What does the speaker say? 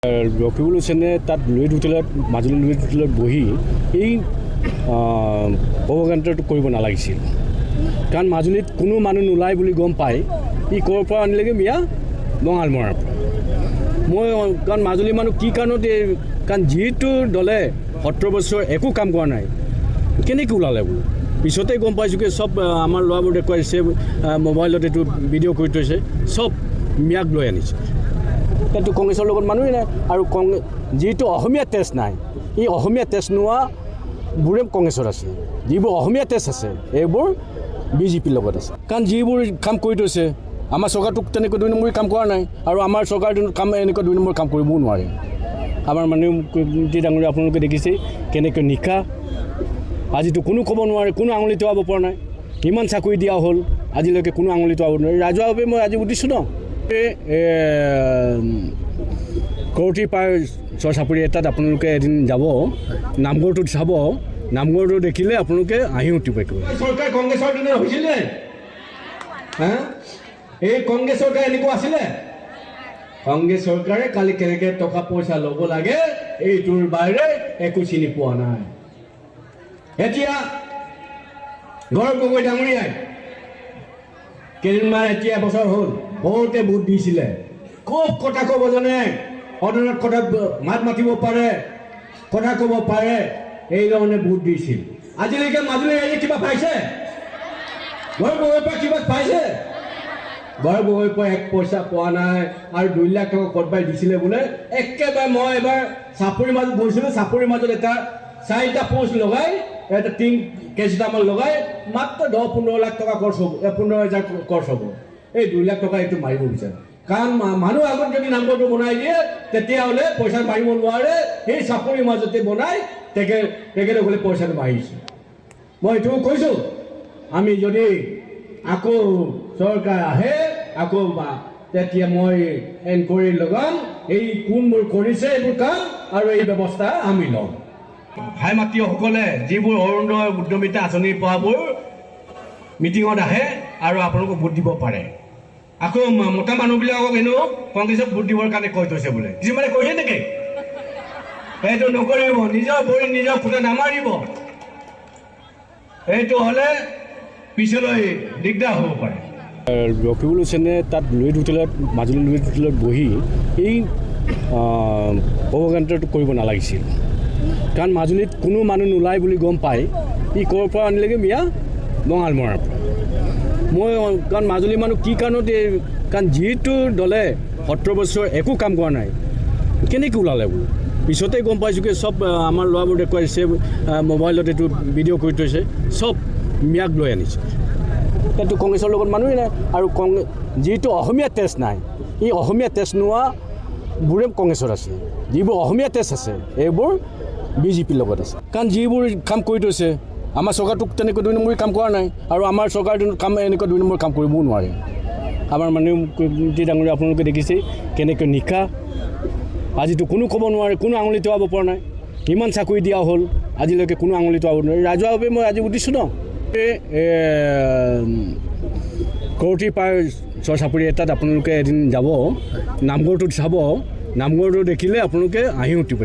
ৰকিবুল হুছেইনে তাত লুইত হোটেলত মাজুলী লুইত হোটেলত বহি এই প্ৰপাগাণ্ডাটো কৰিব নালাগিছিল। কাৰণ মাজুলীত কোনো মানুহ নোলায় বুলি গম পায় ই ক'ৰ পৰা আনিলেগৈ মিয়া বঙালমৰাৰ পৰা। মই কাৰণ মাজুলী মানুহ কি কাৰণত কাৰণ যিটো দলে 17 বছৰ একো কাম কৰা নাই কেনেকৈ ওলালে বোলো পিছতে গম পাইছোঁ কি চব আমাৰ ল'ৰাবোৰ দেখুৱাইছে মোবাইলত এইটো ভিডিঅ' কৰি থৈছে চব মিয়াক লৈ আনিছে। তাতো কংগ্ৰেছৰ লগত মানুহেই নাই আৰু যিটো অসমীয়া তেজ নাই এই অসমীয়া তেজ নোহোৱাবোৰে কংগ্ৰেছত আছে, যিবোৰ অসমীয়া তেজ আছে এইবোৰ বিজেপিৰ লগত আছে। কাৰণ যিবোৰ কাম কৰি থৈছে আমাৰ চৰকাৰটোক তেনেকৈ 2 নম্বৰী কাম কৰা নাই আৰু আমাৰ চৰকাৰ কাম এনেকুৱা 2 নম্বৰ কাম কৰিবও নোৱাৰে। আমাৰ মানুহ ডাঙৰীয়া আপোনালোকে দেখিছে কেনেকৈ নিশা আজিতো কোনো ক'ব নোৱাৰে, কোনো আঙুলি টোৱাব পৰা নাই। ইমান চাকৰি দিয়া হ'ল আজিলৈকে কোনো আঙুলি টোৱাব নোৱাৰে। ৰাজহুৱাভাৱে মই আজি উঠিছোঁ ন কৰতি পাৰ চাপৰি এটাত আপোনালোকে এদিন যাব, নামঘৰটোত চাব, নামঘৰটো দেখিলে আপোনালোকে হাঁহি উঠিব। চৰকাৰ কংগ্ৰেছৰ দিনত হৈছিলে, এই কংগ্ৰেছ চৰকাৰ এনেকুৱা আছিলে। কংগ্ৰেছ চৰকাৰে কালি কেনেকৈ টকা পইচা ল'ব লাগে এইটোৰ বাহিৰে একো চিনি পোৱা নাই। এতিয়া গৌৰৱ গগৈ ডাঙৰীয়াই কেইদিনমান এতিয়া বছৰ হ'ল বহুতে ভোট দিছিলে, খুব কথা ক'ব জানে, সদনত কথা মাত মাতিব পাৰে, কথা ক'ব পাৰে, এইধৰণে ভোট দিছিল। আজিলৈকে মাজুলী ৰাইজে কিবা পাইছে? গৌৰৱ গগৈৰ পৰা কিবা পাইছে? গৌৰৱ গগৈৰ পৰা 1 পইচা পোৱা নাই। আৰু 2 লাখ টকা ক'ৰবাই দিছিলে বোলে। একেবাৰে মই এবাৰ চাপৰিৰ মাজত গৈছিলোঁ, চাপৰিৰ মাজত এটা 4টা পোষ্ট লগাই এটা টিং কেইটামান লগাই মাত্ৰ 10-15 লাখ টকা খৰচ হ'ব, 15,000 খৰচ হ'ব। এই 2 লাখ টকা এইটো মাৰিব বিচাৰে। কাৰণ মানুহ আগত যদি নামঘৰটো বনাই দিয়ে তেতিয়াহ'লে পইচা মাৰিব নোৱাৰে। সেই চাপৰিৰ মাজতে বনাই তেখেতসকলে পইচাটো মাৰিছে। মই এইটো কৈছোঁ, আমি যদি আকৌ চৰকাৰ আহে আকৌ তেতিয়া মই এনকুৱাৰী লগাম, এই কোনবোৰ কৰিছে এইবোৰ কাম আৰু এই ব্যৱস্থা আমি ল'ম। ভাই মাতৃসকলে যিবোৰ অৰুণোদয় উদ্যমিতা আঁচনি পোৱাবোৰ মিটিঙত আহে আৰু আপোনালোকক ভোট দিব পাৰে। আকৌ মতা মানুহবিলাকক এনেও কংগ্ৰেছক ভোট দিবৰ কাৰণে কৈ থৈছে বোলে। কিছুমানে কৈছে নেকি? সেইটো নকৰিব, নিজৰ ভৰি নিজৰ ফুটা নামাৰিব। এইটো হ'লে পিছলৈ দিগদাৰ হ'ব পাৰে। ৰকিবুল হুছেইনে তাত লুইত হোটেলত মাজুলী লুইত হোটেলত বহি এই প্ৰপাগাণ্ডাটো কৰিব নালাগিছিল। কাৰণ মাজুলীত কোনো মানুহ নোলায় বুলি গম পায় ই ক'ৰ পৰা আনিলেগৈ মিয়া বঙালমৰাৰ পৰা। মই কাৰণ মাজুলী মানুহ কি কাৰণত কাৰণ যিটো দলে 17 বছৰ একো কাম কৰা নাই কেনেকৈ ওলালে বোলো পিছতে গম পাইছোঁ কি চব আমাৰ ল'ৰাবোৰ দেখুৱাইছে মোবাইলত এইটো ভিডিঅ' কৰি থৈছে চব মিয়াক লৈ আনিছে। তাতো কংগ্ৰেছৰ লগত মানুহেই নাই আৰু যিটো অসমীয়া তেজ নাই এই অসমীয়া তেজ নোহোৱাবোৰে কংগ্ৰেছত আছে, যিবোৰ অসমীয়া তেজ আছে এইবোৰ বিজেপিৰ লগত আছে। কাৰণ যিবোৰ কাম কৰি থৈছে আমাৰ চৰকাৰটোক তেনেকৈ 2 নম্বৰী কাম কৰা নাই আৰু আমাৰ চৰকাৰ কাম এনেকুৱা 2 নম্বৰ কাম কৰিবও নোৱাৰে। আমাৰ মানুহ ডাঙৰীয়া আপোনালোকে দেখিছে কেনেকৈ নিশা আজিতো কোনো ক'ব নোৱাৰে, কোনো আঙুলি টোৱাব পৰা নাই। ইমান চাকৰি দিয়া হ'ল আজিলৈকে কোনো আঙুলি টোৱাব নোৱাৰে। ৰাজহুৱাভাৱে মই আজি উঠিছোঁ ন কৰতি পাৰ চাপৰি এটাত আপোনালোকে এদিন যাব, নামঘৰটোত চাব, নামঘৰটো দেখিলে আপোনালোকে হাঁহি উঠিব।